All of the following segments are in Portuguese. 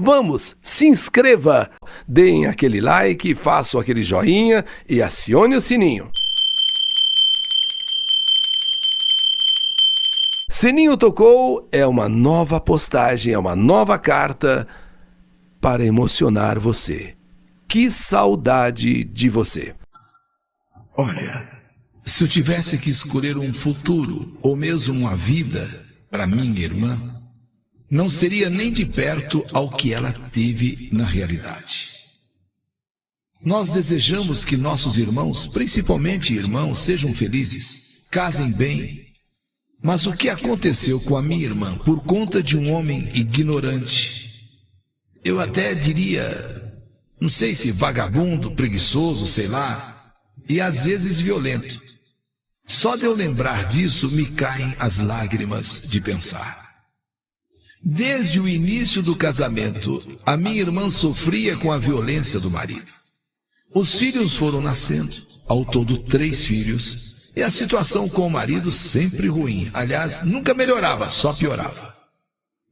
Vamos, se inscreva, deem aquele like, façam aquele joinha e acione o sininho. Sininho tocou é uma nova postagem, é uma nova carta para emocionar você. Que saudade de você. Olha, se eu tivesse que escolher um futuro ou mesmo uma vida para minha irmã, não seria nem de perto ao que ela teve na realidade. Nós desejamos que nossos irmãos, principalmente irmãos, sejam felizes, casem bem. Mas o que aconteceu com a minha irmã por conta de um homem ignorante? Eu até diria, não sei se vagabundo, preguiçoso, sei lá, e às vezes violento. Só de eu lembrar disso me caem as lágrimas de pensar. Desde o início do casamento, a minha irmã sofria com a violência do marido. Os filhos foram nascendo, ao todo 3 filhos, e a situação com o marido sempre ruim. Aliás, nunca melhorava, só piorava.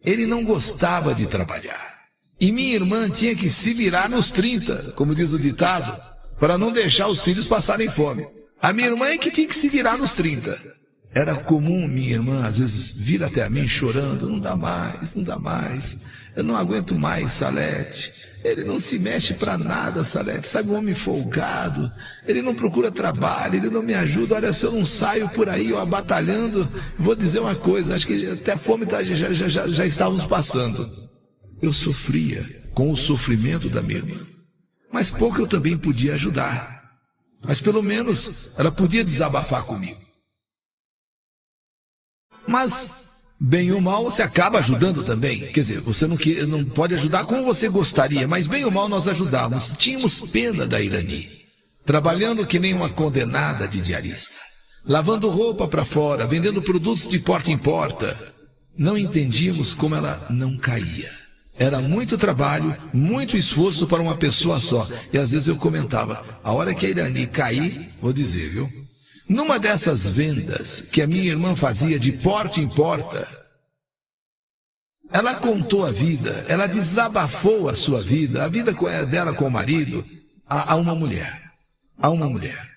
Ele não gostava de trabalhar. E minha irmã tinha que se virar nos 30, como diz o ditado, para não deixar os filhos passarem fome. A minha irmã é que tinha que se virar nos 30. Era comum minha irmã, às vezes, vir até a mim chorando. Não dá mais. Eu não aguento mais, Salete. Ele não se mexe para nada, Salete. Sabe, um homem folgado. Ele não procura trabalho, ele não me ajuda. Olha, se eu não saio por aí, ó, batalhando, vou dizer uma coisa, acho que até fome já estávamos passando. Eu sofria com o sofrimento da minha irmã. Mas pouco eu também podia ajudar. Mas pelo menos ela podia desabafar comigo. Mas, bem ou mal, você acaba ajudando também. Quer dizer, você não pode ajudar como você gostaria, mas bem ou mal nós ajudávamos. Tínhamos pena da Irani, trabalhando que nem uma condenada de diarista, lavando roupa para fora, vendendo produtos de porta em porta. Não entendíamos como ela não caía. Era muito trabalho, muito esforço para uma pessoa só. E às vezes eu comentava, a hora que a Irani cair, vou dizer, viu? Numa dessas vendas que a minha irmã fazia de porta em porta, ela contou a vida, ela desabafou a sua vida, a vida dela com o marido, a uma mulher. A uma mulher.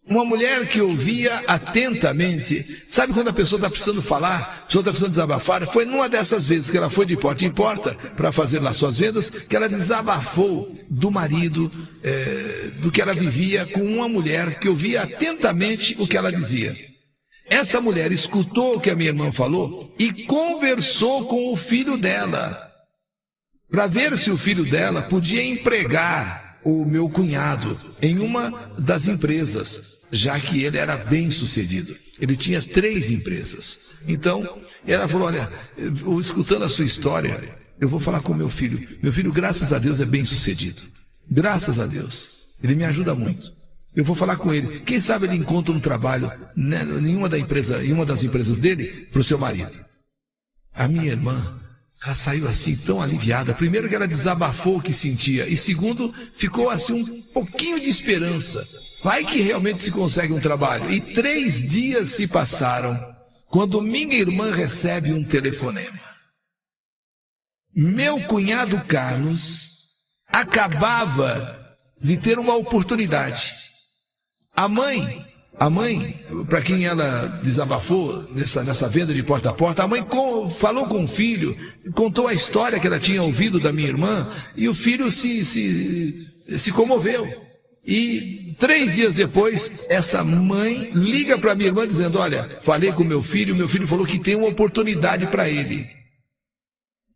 Uma mulher que ouvia atentamente. Sabe quando a pessoa está precisando falar, a pessoa está precisando desabafar? Foi numa dessas vezes que ela foi de porta em porta para fazer lá suas vendas, que ela desabafou do marido, do que ela vivia com uma mulher que ouvia atentamente o que ela dizia. Essa mulher escutou o que a minha irmã falou e conversou com o filho dela, para ver se o filho dela podia empregar o meu cunhado em uma das empresas, já que ele era bem sucedido. Ele tinha 3 empresas. Então, ela falou, olha, escutando a sua história, eu vou falar com meu filho. Meu filho, graças a Deus, é bem sucedido. Graças a Deus. Ele me ajuda muito. Eu vou falar com ele. Quem sabe ele encontra um trabalho em uma das empresas dele para o seu marido. A minha irmã, ela saiu assim tão aliviada. Primeiro que ela desabafou o que sentia. E segundo, ficou assim um pouquinho de esperança. Vai que realmente se consegue um trabalho. E 3 dias se passaram quando minha irmã recebe um telefonema. Meu cunhado Carlos acabava de ter uma oportunidade. A mãe, para quem ela desabafou nessa venda de porta a porta, a mãe falou com o filho, contou a história que ela tinha ouvido da minha irmã, e o filho se comoveu. E 3 dias depois, essa mãe liga para minha irmã dizendo, olha, falei com meu filho falou que tem uma oportunidade para ele.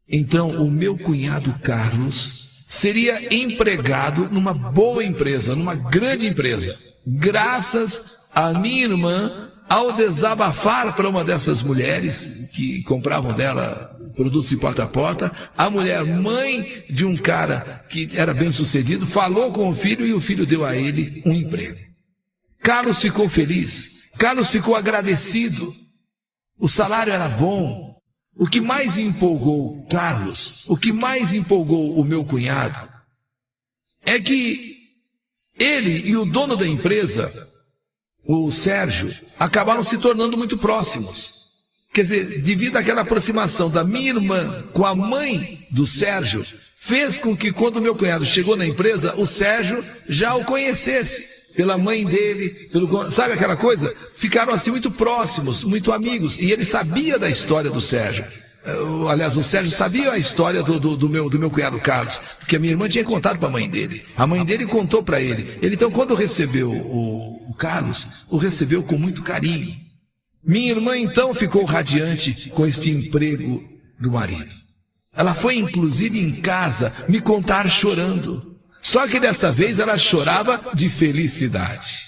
Então, o meu cunhado Carlos seria empregado numa boa empresa, numa grande empresa, graças a minha irmã, ao desabafar para uma dessas mulheres que compravam dela produtos de porta a porta. A mulher, mãe de um cara que era bem sucedido, falou com o filho e o filho deu a ele um emprego. Carlos ficou feliz, Carlos ficou agradecido, o salário era bom. O que mais empolgou Carlos, o que mais empolgou o meu cunhado, é que ele e o dono da empresa, o Sérgio, acabaram se tornando muito próximos. Quer dizer, devido àquela aproximação da minha irmã com a mãe do Sérgio fez com que, quando meu cunhado chegou na empresa, o Sérgio já o conhecesse. Pela mãe dele, sabe aquela coisa? Ficaram assim muito próximos, muito amigos. E ele sabia da história do Sérgio. Aliás, o Sérgio sabia a história do meu cunhado Carlos, porque a minha irmã tinha contado para a mãe dele. A mãe dele contou para ele. Ele, então, quando recebeu o Carlos, o recebeu com muito carinho. Minha irmã, então, ficou radiante com este emprego do marido. Ela foi, inclusive, em casa me contar chorando. Só que desta vez ela chorava de felicidade.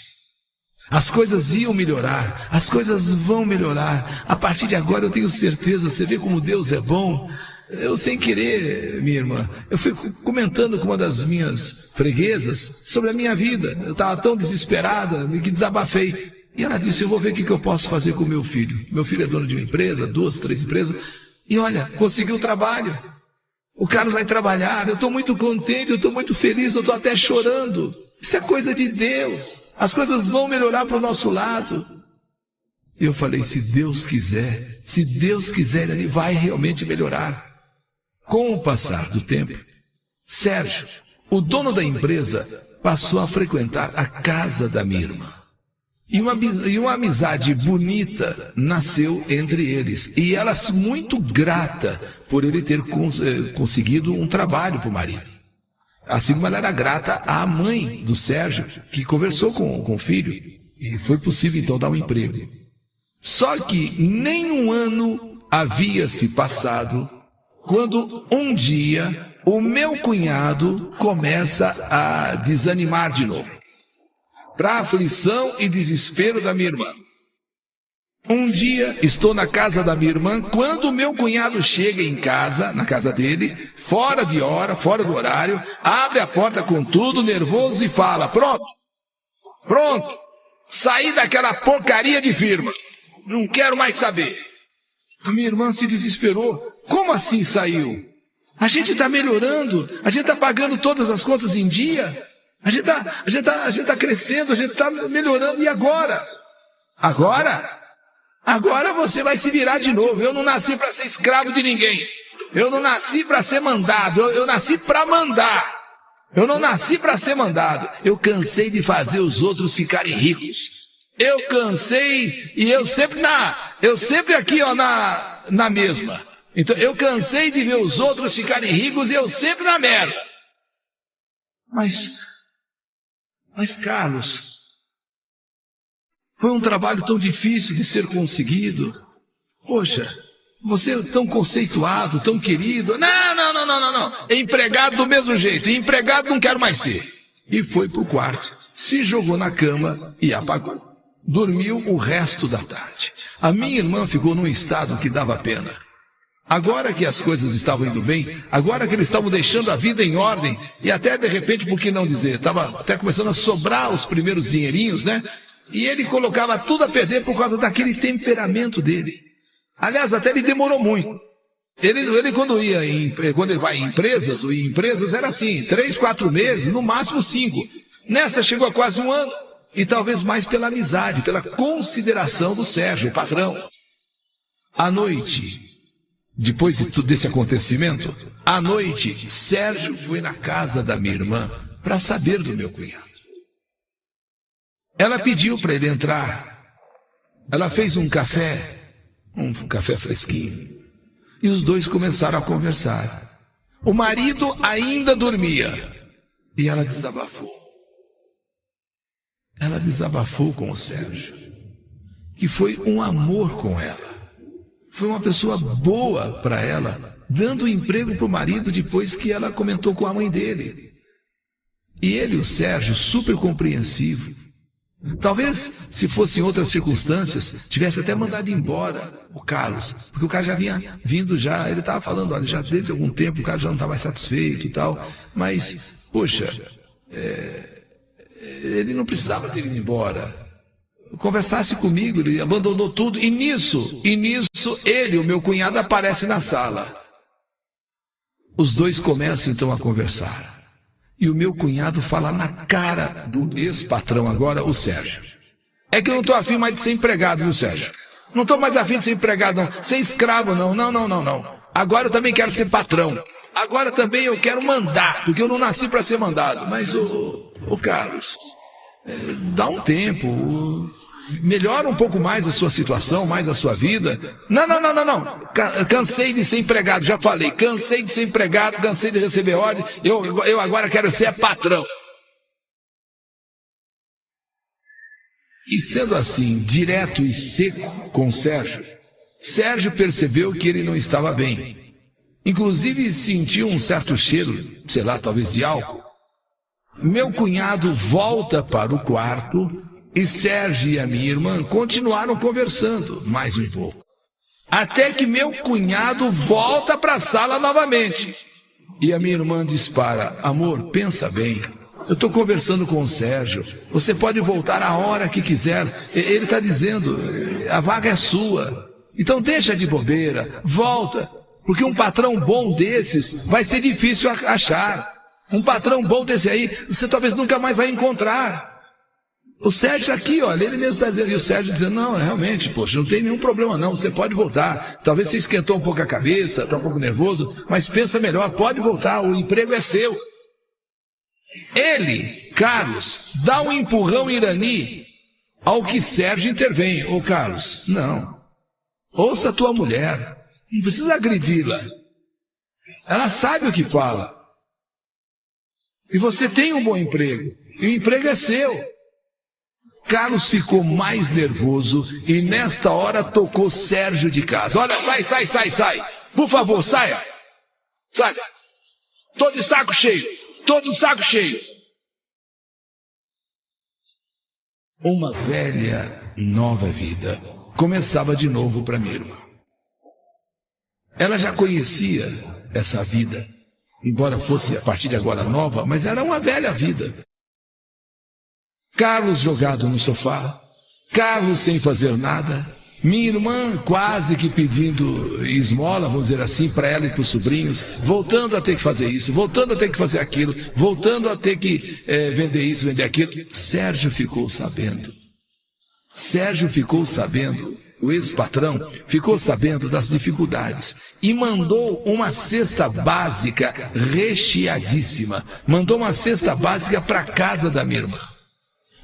As coisas iam melhorar, as coisas vão melhorar. A partir de agora eu tenho certeza, você vê como Deus é bom. Eu, sem querer, minha irmã, eu fui comentando com uma das minhas freguesas sobre a minha vida. Eu estava tão desesperada, que desabafei. E ela disse, eu vou ver o que eu posso fazer com o meu filho. Meu filho é dono de uma empresa, 2, 3 empresas. E olha, conseguiu trabalho. O Carlos vai trabalhar, eu estou muito contente, eu estou muito feliz, eu estou até chorando. Isso é coisa de Deus. As coisas vão melhorar para o nosso lado. E eu falei, se Deus quiser, Ele vai realmente melhorar. Com o passar do tempo, Sérgio, o dono da empresa, passou a frequentar a casa da minha irmã. E uma amizade bonita nasceu entre eles. E ela muito grata por ele ter conseguido um trabalho para o marido. Assim como ela era grata à mãe do Sérgio, que conversou com o filho. E foi possível então dar um emprego. Só que nem um ano havia se passado, quando um dia o meu cunhado começa a desanimar de novo. Para a aflição e desespero da minha irmã. Um dia, estou na casa da minha irmã, quando o meu cunhado chega em casa, na casa dele, fora de hora, fora do horário, abre a porta com tudo, nervoso, e fala, pronto, saí daquela porcaria de firma, não quero mais saber. A minha irmã se desesperou, como assim saiu? A gente está melhorando, a gente está pagando todas as contas em dia, a gente tá crescendo, a gente está melhorando, e agora? Agora você vai se virar de novo. Eu não nasci para ser escravo de ninguém. Eu não nasci para ser mandado. Eu nasci para mandar. Eu não nasci para ser mandado. Eu cansei de fazer os outros ficarem ricos. Eu cansei, e eu sempre aqui, ó, na mesma. Então, eu cansei de ver os outros ficarem ricos e eu sempre na merda. Mas Carlos, foi um trabalho tão difícil de ser conseguido. Poxa, você é tão conceituado, tão querido. Não. Empregado do mesmo jeito. Empregado não quero mais ser. E foi pro quarto, se jogou na cama e apagou. Dormiu o resto da tarde. A minha irmã ficou num estado que dava pena. Agora que as coisas estavam indo bem, agora que eles estavam deixando a vida em ordem, e até de repente, por que não dizer, estava até começando a sobrar os primeiros dinheirinhos, né? E ele colocava tudo a perder por causa daquele temperamento dele. Aliás, até ele demorou muito. Ele quando ele vai em empresas era assim, 3, 4 meses, no máximo 5. Nessa chegou a quase 1 ano. E talvez mais pela amizade, pela consideração do Sérgio, o patrão. À noite, depois desse acontecimento, à noite, Sérgio foi na casa da minha irmã para saber do meu cunhado. Ela pediu para ele entrar. Ela fez um café fresquinho. E os dois começaram a conversar. O marido ainda dormia. E ela desabafou. Ela desabafou com o Sérgio, que foi um amor com ela. Foi uma pessoa boa para ela, dando emprego para o marido depois que ela comentou com a mãe dele. E ele, o Sérgio, super compreensivo. Talvez, se fosse em outras circunstâncias, tivesse até mandado embora o Carlos, porque o Carlos já vinha vindo já, ele estava falando, olha, já desde algum tempo o Carlos já não está mais satisfeito e tal, mas, poxa, ele não precisava ter ido embora. Conversasse comigo, ele abandonou tudo, e nisso ele, o meu cunhado, aparece na sala. Os dois começam então a conversar. E o meu cunhado fala na cara do ex-patrão agora, o Sérgio. É que eu não estou afim mais de ser empregado, viu, Sérgio? Não estou mais afim de ser empregado, não. Ser escravo, não. Agora eu também quero ser patrão. Agora também eu quero mandar, porque eu não nasci para ser mandado. Mas, ô Carlos, dá um tempo, melhora um pouco mais a sua situação, mais a sua vida. Não. Cansei de ser empregado, já falei. Cansei de ser empregado, cansei de receber ordem. Eu agora quero ser patrão. E sendo assim, direto e seco com Sérgio percebeu que ele não estava bem. Inclusive sentiu um certo cheiro, sei lá, talvez de álcool. Meu cunhado volta para o quarto e Sérgio e a minha irmã continuaram conversando mais um pouco. Até que meu cunhado volta para a sala novamente. E a minha irmã dispara: amor, pensa bem. Eu estou conversando com o Sérgio. Você pode voltar a hora que quiser. Ele está dizendo, a vaga é sua. Então deixa de bobeira, volta. Porque um patrão bom desses vai ser difícil achar. Um patrão bom desse aí, você talvez nunca mais vai encontrar. O Sérgio aqui, olha, ele mesmo está dizendo. E o Sérgio dizendo, não, realmente, poxa, não tem nenhum problema não. Você pode voltar. Talvez você esquentou um pouco a cabeça, está um pouco nervoso. Mas pensa melhor, pode voltar, o emprego é seu. Ele, Carlos, dá um empurrão irani ao que Sérgio intervém. Ô Carlos, não. Ouça a tua mulher. Não precisa agredi-la. Ela sabe o que fala. E você tem um bom emprego. E o emprego é seu. Carlos ficou mais nervoso e nesta hora tocou Sérgio de casa. Olha, sai. Por favor, saia. Sai. Tô de saco cheio. Todo saco cheio. Uma velha, nova vida começava de novo para minha irmã. Ela já conhecia essa vida, embora fosse a partir de agora nova, mas era uma velha vida. Carlos jogado no sofá, Carlos sem fazer nada, minha irmã quase que pedindo esmola, vamos dizer assim, para ela e para os sobrinhos, voltando a ter que fazer isso, voltando a ter que fazer aquilo, voltando a ter que vender isso, vender aquilo. Sérgio ficou sabendo. O ex-patrão ficou sabendo das dificuldades e mandou uma cesta básica recheadíssima. Mandou uma cesta básica para a casa da minha irmã.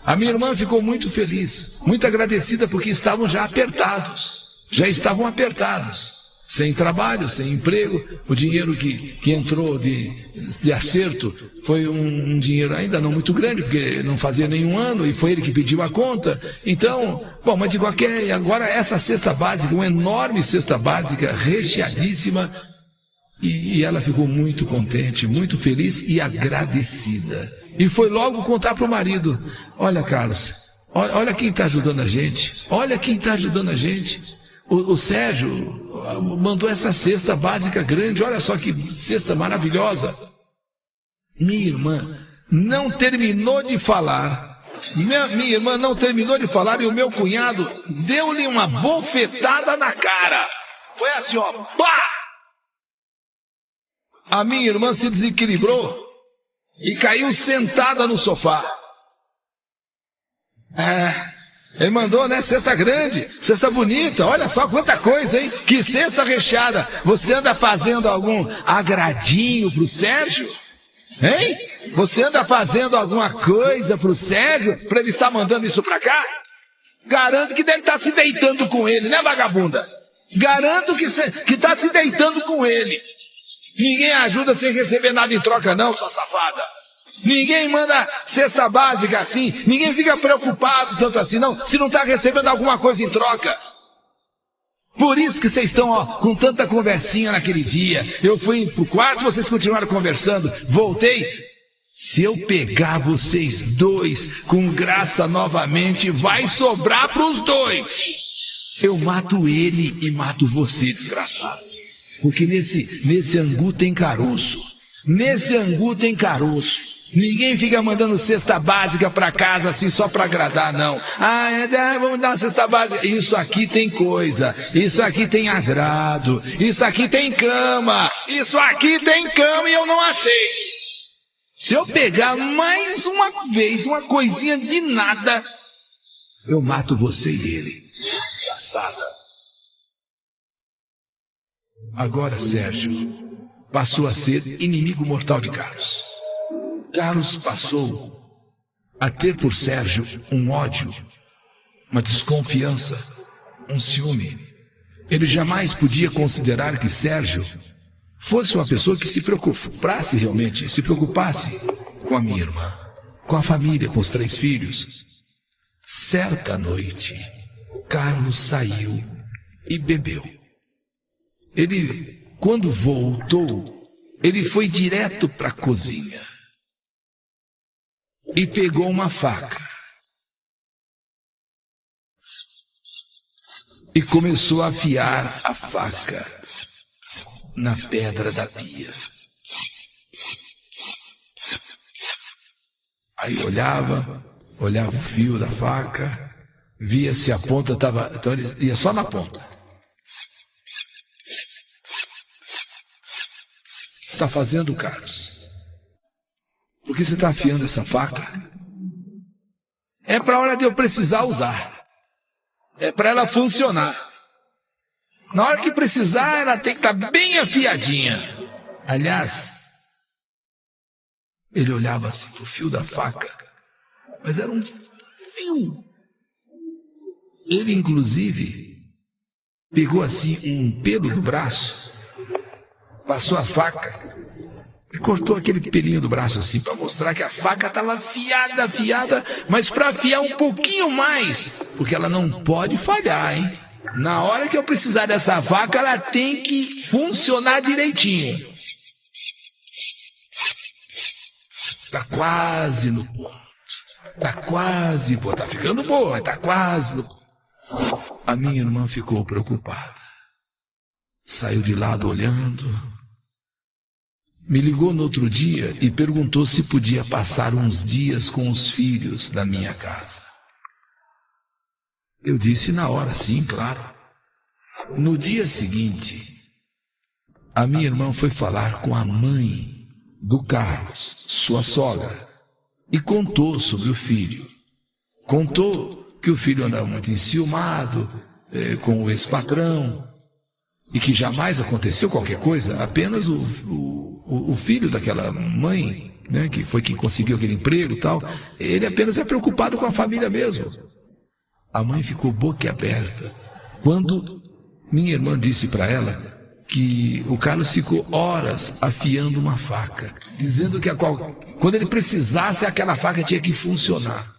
A minha irmã ficou muito feliz, muito agradecida, porque estavam já estavam apertados, sem trabalho, sem emprego. O dinheiro que entrou de acerto foi um dinheiro ainda não muito grande, porque não fazia nenhum ano, e foi ele que pediu a conta. Então, bom, mas de qualquer... Agora essa cesta básica, uma enorme cesta básica, recheadíssima, e ela ficou muito contente, muito feliz e agradecida. E foi logo contar para o marido: olha, Carlos, olha quem está ajudando a gente. O Sérgio mandou essa cesta básica grande, olha só que cesta maravilhosa. Minha irmã não terminou de falar. Minha irmã não terminou de falar e o meu cunhado deu-lhe uma bofetada na cara. Foi assim, ó, pá! A minha irmã se desequilibrou e caiu sentada no sofá. Ele mandou, né? Cesta grande, cesta bonita, olha só quanta coisa, hein? Que cesta recheada. Você anda fazendo algum agradinho pro Sérgio? Hein? Você anda fazendo alguma coisa pro Sérgio pra ele estar mandando isso pra cá? Garanto que deve estar se deitando com ele, né, vagabunda? Garanto que tá se deitando com ele. Ninguém ajuda sem receber nada em troca não, sua safada. Ninguém manda cesta básica assim. Ninguém fica preocupado tanto assim não, se não está recebendo alguma coisa em troca. Por isso que vocês estão com tanta conversinha naquele dia. Eu fui pro quarto, vocês continuaram conversando. Voltei. Se eu pegar vocês dois com graça novamente, vai sobrar pros dois. Eu mato ele e mato você, desgraçado. Porque nesse angu tem caroço. Ninguém fica mandando cesta básica para casa assim só para agradar, não. Vamos dar uma cesta básica. Isso aqui tem coisa. Isso aqui tem agrado. Isso aqui tem cama. E eu não aceito. Se eu pegar mais uma vez uma coisinha de nada, eu mato você e ele. Desgraçada. Agora, Sérgio, passou a ser inimigo mortal de Carlos. Carlos passou a ter por Sérgio um ódio, uma desconfiança, um ciúme. Ele jamais podia considerar que Sérgio fosse uma pessoa que se preocupasse realmente, se preocupasse com a minha irmã, com a família, com os 3 filhos. Certa noite, Carlos saiu e bebeu. Ele, quando voltou, ele foi direto para a cozinha e pegou uma faca e começou a afiar a faca na pedra da pia. Aí olhava o fio da faca, via se a ponta estava... Então ele ia só na ponta. O que você está fazendo, Carlos? Por que você está afiando essa faca? É para a hora de eu precisar usar. É para ela funcionar. Na hora que precisar, ela tem que estar bem afiadinha. Aliás, ele olhava assim pro fio da faca, mas era um fio. Ele, inclusive, pegou assim um pelo do braço, passou a faca e cortou aquele pelinho do braço assim, para mostrar que a faca estava afiada, mas para afiar um pouquinho mais, porque ela não pode falhar, hein? Na hora que eu precisar dessa faca, ela tem que funcionar direitinho. Tá quase no ponto. Tá quase, pô, tá ficando boa, mas tá quase no ponto. A minha irmã ficou preocupada. Saiu de lado olhando. Me ligou no outro dia e perguntou se podia passar uns dias com os filhos da minha casa. Eu disse na hora, sim, claro. No dia seguinte, a minha irmã foi falar com a mãe do Carlos, sua sogra, e contou sobre o filho. Contou que o filho andava muito enciumado com o ex-patrão e que jamais aconteceu qualquer coisa, apenas o filho daquela mãe, né, que foi quem conseguiu aquele emprego e tal, ele apenas é preocupado com a família mesmo. A mãe ficou boquiaberta quando minha irmã disse para ela que o Carlos ficou horas afiando uma faca, dizendo que quando ele precisasse, aquela faca tinha que funcionar.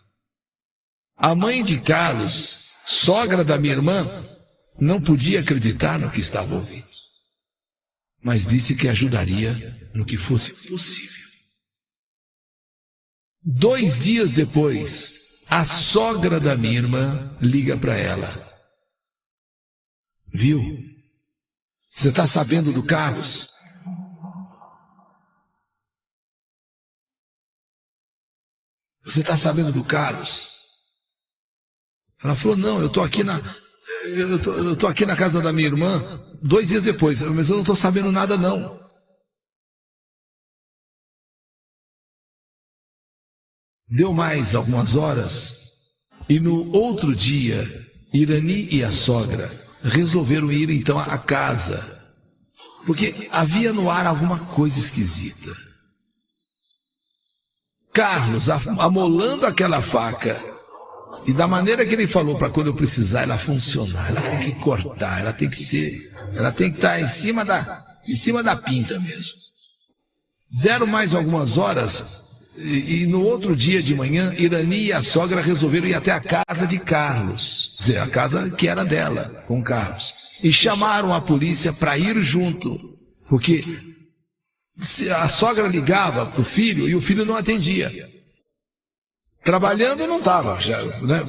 A mãe de Carlos, sogra da minha irmã, não podia acreditar no que estava ouvindo, mas disse que ajudaria no que fosse possível. 2 dias depois, a sogra da minha irmã liga para ela. Viu? Você está sabendo do Carlos? Você está sabendo do Carlos? Ela falou, não, eu estou aqui na casa da minha irmã 2 dias depois, mas eu não estou sabendo nada não. Deu mais algumas horas e no outro dia, Irani e a sogra resolveram ir então à casa, porque havia no ar alguma coisa esquisita. Carlos amolando aquela faca, e da maneira que ele falou, para quando eu precisar ela funcionar, ela tem que cortar, ela tem que estar em cima da pinta mesmo. Deram mais algumas horas e no outro dia de manhã, Irani e a sogra resolveram ir até a casa de Carlos, quer dizer, a casa que era dela, com Carlos, e chamaram a polícia para ir junto, porque a sogra ligava para o filho e o filho não atendia. Trabalhando não estava, né,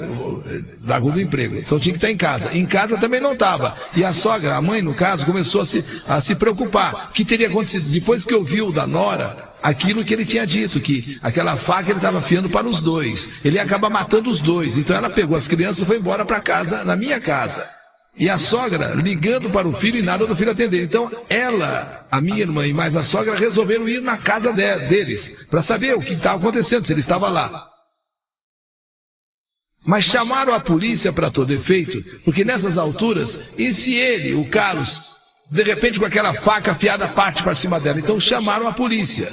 largou do emprego, então tinha que estar em casa. Em casa também não estava. E a sogra, a mãe no caso, começou a se preocupar. O que teria acontecido? Depois que ouviu da nora aquilo que ele tinha dito, que aquela faca ele estava afiando para os 2. Ele ia acabar matando os 2. Então ela pegou as crianças e foi embora para casa, na minha casa. E a sogra ligando para o filho e nada do filho atender. Então ela, a minha irmã e mais a sogra resolveram ir na casa deles, para saber o que estava acontecendo, se ele estava lá. Mas chamaram a polícia para todo efeito, porque nessas alturas, e se ele, o Carlos, De repente, com aquela faca afiada, parte para cima dela. Então chamaram a polícia.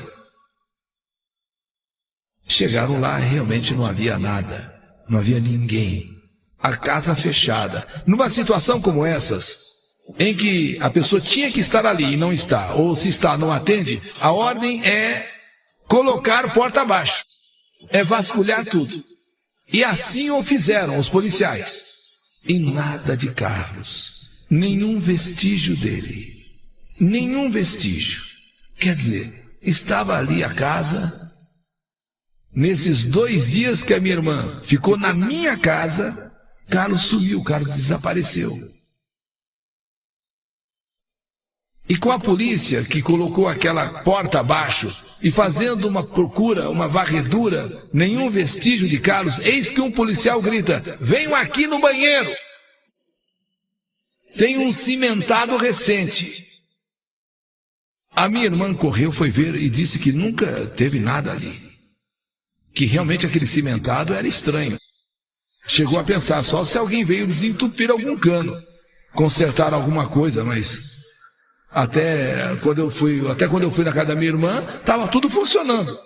Chegaram lá e realmente não havia nada. Não havia ninguém. A casa fechada. Numa situação como essas, em que a pessoa tinha que estar ali e não está, ou se está, não atende, a ordem é colocar porta abaixo. É vasculhar tudo. E assim o fizeram os policiais. E nada de Carlos. Nenhum vestígio dele. Nenhum vestígio. Quer dizer, estava ali a casa. Nesses 2 dias que a minha irmã ficou na minha casa, Carlos sumiu, Carlos desapareceu. E com a polícia que colocou aquela porta abaixo e fazendo uma procura, uma varredura, nenhum vestígio de Carlos, eis que um policial grita: venham aqui no banheiro. Tem um cimentado recente. A minha irmã correu, foi ver e disse que nunca teve nada ali. Que realmente aquele cimentado era estranho. Chegou a pensar só se alguém veio desentupir algum cano, consertar alguma coisa, mas até quando eu fui na casa da minha irmã, estava tudo funcionando.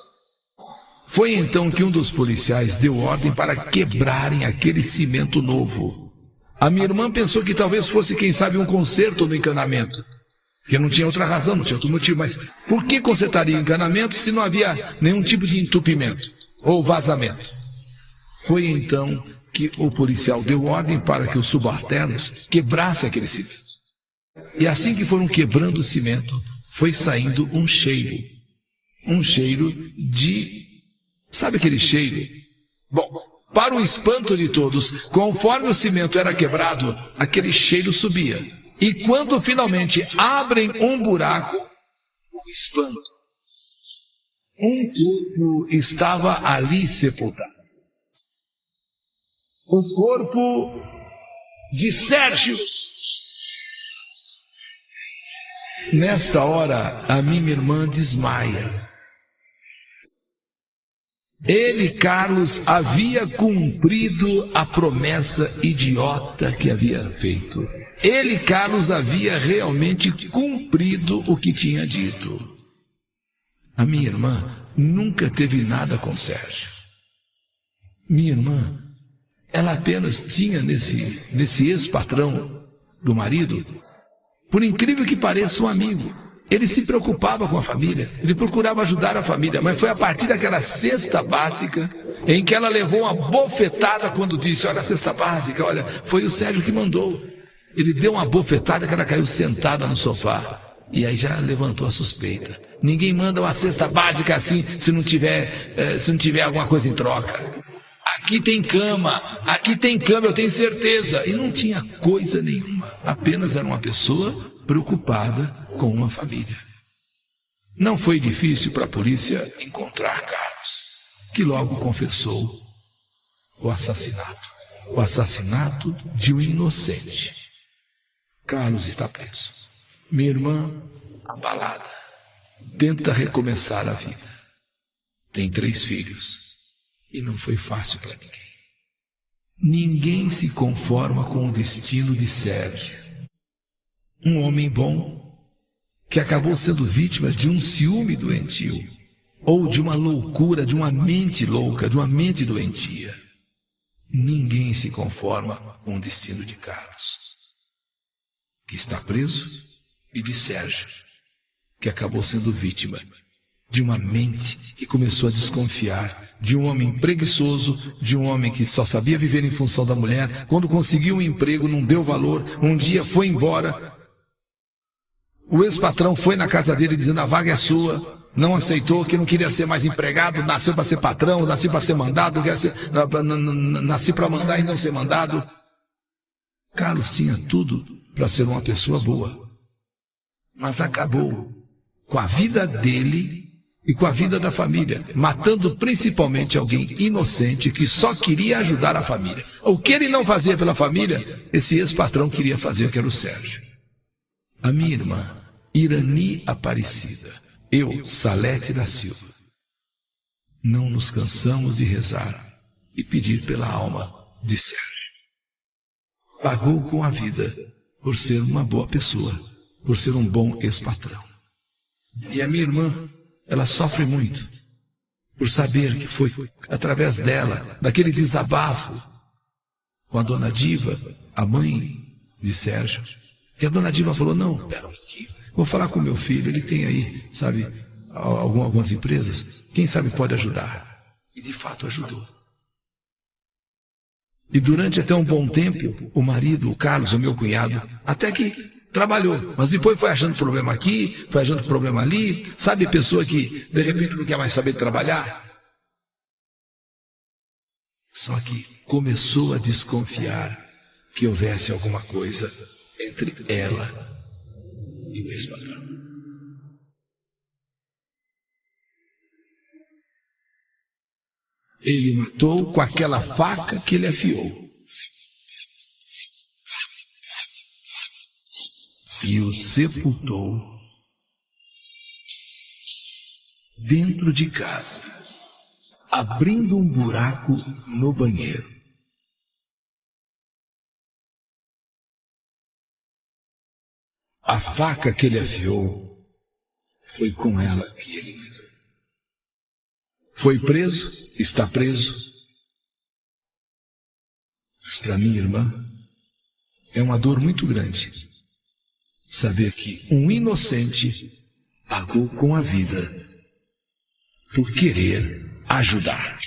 Foi então que um dos policiais deu ordem para quebrarem aquele cimento novo. A minha irmã pensou que talvez fosse, quem sabe, um conserto no encanamento. Que não tinha outra razão, não tinha outro motivo. Mas por que consertaria o encanamento se não havia nenhum tipo de entupimento ou vazamento? Foi então que o policial deu ordem para que os subalternos quebrassem aquele cimento. E assim que foram quebrando o cimento, foi saindo um cheiro. Um cheiro de... Sabe aquele cheiro? Bom, para o espanto de todos, conforme o cimento era quebrado, aquele cheiro subia. E quando finalmente abrem um buraco, o espanto. Um corpo estava ali sepultado. O corpo de Sérgio. Nesta hora, a minha irmã desmaia. Ele, Carlos, havia cumprido a promessa idiota que havia feito. Ele, Carlos, havia realmente cumprido o que tinha dito. A minha irmã nunca teve nada com Sérgio. Minha irmã, ela apenas tinha nesse ex-patrão do marido, por incrível que pareça, um amigo. Ele se preocupava com a família, ele procurava ajudar a família, mas foi a partir daquela cesta básica em que ela levou uma bofetada quando disse: olha, a cesta básica, olha, foi o Sérgio que mandou. Ele deu uma bofetada que ela caiu sentada no sofá. E aí já levantou a suspeita. Ninguém manda uma cesta básica assim se não tiver alguma coisa em troca. Aqui tem cama, eu tenho certeza. E não tinha coisa nenhuma, apenas era uma pessoa preocupada com uma família. Não foi difícil para a polícia encontrar Carlos, que logo confessou o assassinato de um inocente. Carlos está preso. Minha irmã, abalada, tenta recomeçar a vida. Tem 3 filhos e não foi fácil para ninguém. Ninguém se conforma com o destino de Sérgio. Um homem bom que acabou sendo vítima de um ciúme doentio, ou de uma loucura, de uma mente louca, de uma mente doentia. Ninguém se conforma com o destino de Carlos, que está preso, e de Sérgio, que acabou sendo vítima de uma mente que começou a desconfiar, de um homem preguiçoso, de um homem que só sabia viver em função da mulher. Quando conseguiu um emprego, não deu valor, um dia foi embora. O ex-patrão foi na casa dele dizendo: a vaga é sua. Não aceitou, que não queria ser mais empregado, nasceu para ser patrão, nasci para ser mandado, nasci para mandar e não ser mandado. Carlos tinha tudo para ser uma pessoa boa, mas acabou com a vida dele e com a vida da família, matando principalmente alguém inocente que só queria ajudar a família. O que ele não fazia pela família, esse ex-patrão queria fazer, que era o Sérgio. A minha irmã, Irani Aparecida, eu, Salete da Silva, não nos cansamos de rezar e pedir pela alma de Sérgio. Pagou com a vida por ser uma boa pessoa, por ser um bom ex-patrão. E a minha irmã, ela sofre muito por saber que foi através dela, daquele desabafo com a dona Diva, a mãe de Sérgio, que a dona Diva falou: não, pera um pouquinho, vou falar com meu filho, ele tem aí, sabe, algumas empresas, quem sabe pode ajudar. E de fato ajudou. E durante até um bom tempo, o marido, o Carlos, o meu cunhado, até que trabalhou, mas depois foi achando problema aqui, foi achando problema ali, sabe, pessoa que de repente não quer mais saber trabalhar. Só que começou a desconfiar que houvesse alguma coisa entre ela e o ex-patrão. Ele o matou com aquela faca que ele afiou. E o sepultou dentro de casa, abrindo um buraco no banheiro. A faca que ele afiou foi com ela que ele matou. Foi preso, está preso. Mas para minha irmã é uma dor muito grande saber que um inocente pagou com a vida por querer ajudar.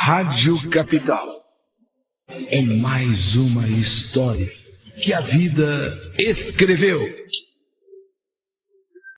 Rádio Capital é mais uma história que a vida escreveu.